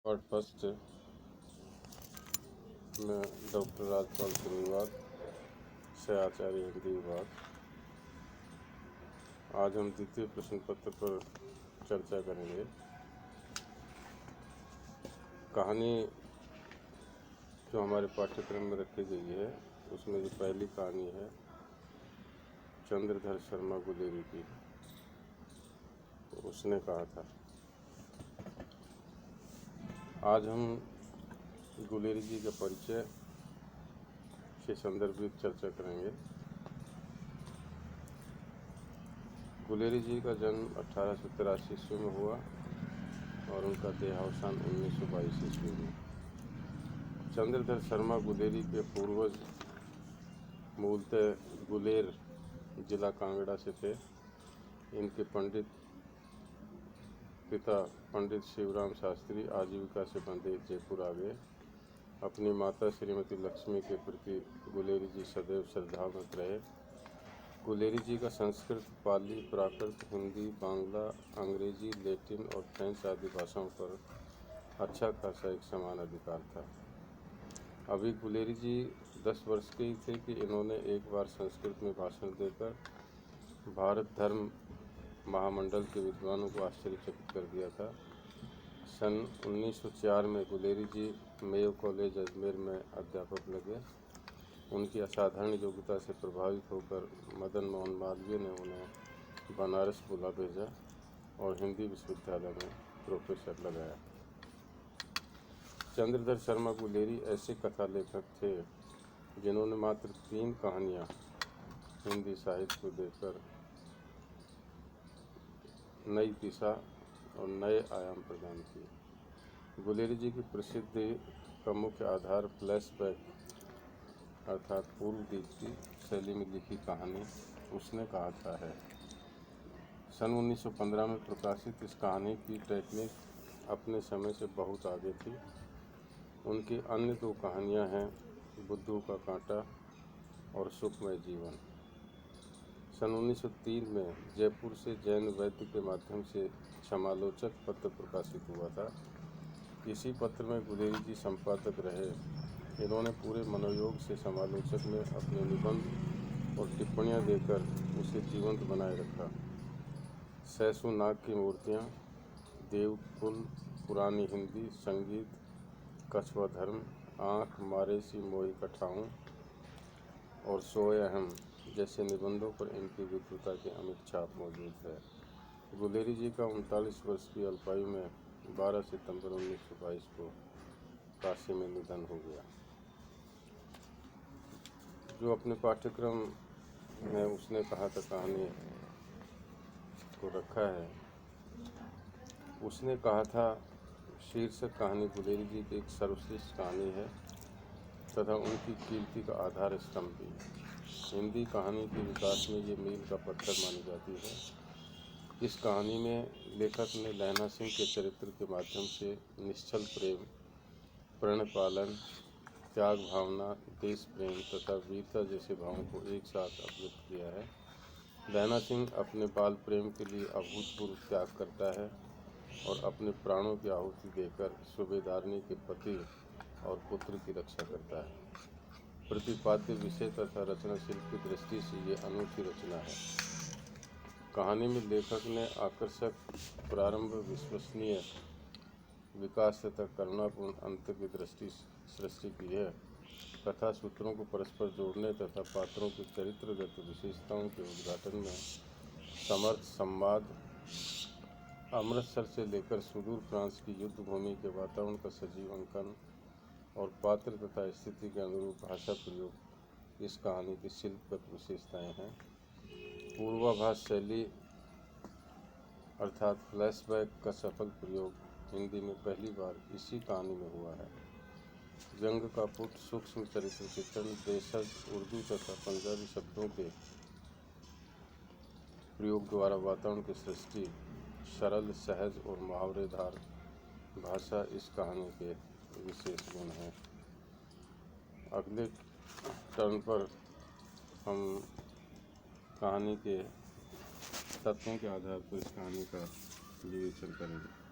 Part first में doctor Rajpal Srinivas से आचार्य हिंदी विभाग। आज हम द्वितीय प्रश्न पत्र पर चर्चा करेंगे। कहानी जो हमारे पाठ्यक्रम में रखी गई है उसमें जो पहली कहानी है चंद्रधर शर्मा गुलेरी की, तो उसने कहा था। आज हम गुलेरी जी का परिचय के संदर्भित चर्चा करेंगे। गुलेरी जी का जन्म 1883 ईस्वी में हुआ और उनका देहावसान 1922 ईस्वी में। चंद्रधर शर्मा गुलेरी के पूर्वज मूलतः गुलेर जिला कांगड़ा से थे। इनके पिता पंडित शिवराम शास्त्री आजीविका से बंधे जयपुर आ गए। अपनी माता श्रीमती लक्ष्मी के प्रति गुलेरी जी सदैव श्रद्धावंत रहे। गुलेरी जी का संस्कृत, पाली, प्राकृत, हिंदी, बांग्ला, अंग्रेजी, लैटिन और फ्रेंच आदि भाषाओं पर अच्छा खासा एक समान अधिकार था। अभी गुलेरी जी 10 वर्ष के ही थे कि इन्होंने एक बार संस्कृत में भाषण देकर भारत धर्म महामंडल के विद्वानों को आश्चर्यचकित कर दिया था। सन 1904 में गुलेरी जी मेयो कॉलेज अजमेर में अध्यापक लगे। उनकी असाधारण योग्यता से प्रभावित होकर मदन मोहन मालवीय ने उन्हें बनारस बुला भेजा और हिंदी विश्वविद्यालय में प्रोफेसर लगाया। चंद्रधर शर्मा गुलेरी ऐसे कथा लेखक थे जिन्होंने मात्र 3 कहानियाँ हिंदी साहित्य को देकर नई दिशा और नए आयाम प्रदान किए। गुलेरी जी की प्रसिद्धि का मुख्य आधार फ्लैशबैक अर्थात पूर्व दीप्ति शैली में लिखी कहानी उसने कहा था है। सन 1915 में प्रकाशित इस कहानी की टेक्निक अपने समय से बहुत आगे थी। उनकी अन्य 2 कहानियाँ हैं बुद्धू का कांटा और सुखमय जीवन। सन 1903 में जयपुर से जैन वैद्य के माध्यम से समालोचक पत्र प्रकाशित हुआ था। इसी पत्र में गुलेरी जी संपादक रहे। इन्होंने पूरे मनोयोग से समालोचक में अपने निबंध और टिप्पणियां देकर उसे जीवंत बनाए रखा। सैसु नाग की मूर्तियां, देवकुल, पुरानी हिंदी, संगीत, कछुआ धर्म, आँख मारे सी मोही कठाऊं और सोए अहम जैसे निबंधों पर इनकी विद्वता की अमिट छाप मौजूद है। गुलेरी जी का 39 वर्ष की अल्पायु में 12 सितंबर 1922 को काशी में निधन हो गया। जो अपने पाठ्यक्रम में उसने कहा था कहानी को रखा है, उसने कहा था शीर्षक कहानी गुलेरी जी की एक सर्वश्रेष्ठ कहानी है तथा उनकी कीर्ति का आधार स्तंभ भी। हिंदी कहानी के विकास में ये मील का पत्थर मानी जाती है। इस कहानी में लेखक ने लैला सिंह के चरित्र के माध्यम से निश्चल प्रेम, प्रण पालन, त्याग भावना, देश प्रेम तथा वीरता जैसे भावों को एक साथ अभिव्यक्त किया है। लैला सिंह अपने बाल प्रेम के लिए अभूतपूर्व त्याग करता है और अपने प्राणों की आहुति देकर सूबेदारनी के पति और पुत्र की रक्षा करता है। प्रतिपाद्य विषय तथा रचना शिल्प की दृष्टि से ये अनूठी रचना है। कहानी में लेखक ने आकर्षक प्रारंभ, विश्वसनीय विकास तथा करुणापूर्ण अंत की दृष्टि सृष्टि की है। कथा सूत्रों को परस्पर जोड़ने तथा पात्रों के चरित्रगत विशेषताओं के उद्घाटन में समर्थ संवाद, अमृतसर से लेकर सुदूर फ्रांस की युद्ध भूमि के वातावरण का सजीव अंकन और पात्र तथा स्थिति के अनुरूप भाषा प्रयोग इस कहानी की शिल्पगत विशेषताएं हैं। पूर्वाभास शैली अर्थात फ्लैशबैक का सफल प्रयोग हिंदी में पहली बार इसी कहानी में हुआ है। व्यंग का पुट, सूक्ष्म चरित्र चित्रण, देशज, उर्दू तथा पंजाबी शब्दों के प्रयोग द्वारा वातावरण की सृष्टि, सरल, सहज और मुहावरेदार भाषा इस कहानी के विशेष गुण हैं। अगले टर्न पर हम कहानी के तत्वों के आधार पर इस कहानी का विवेचन करेंगे।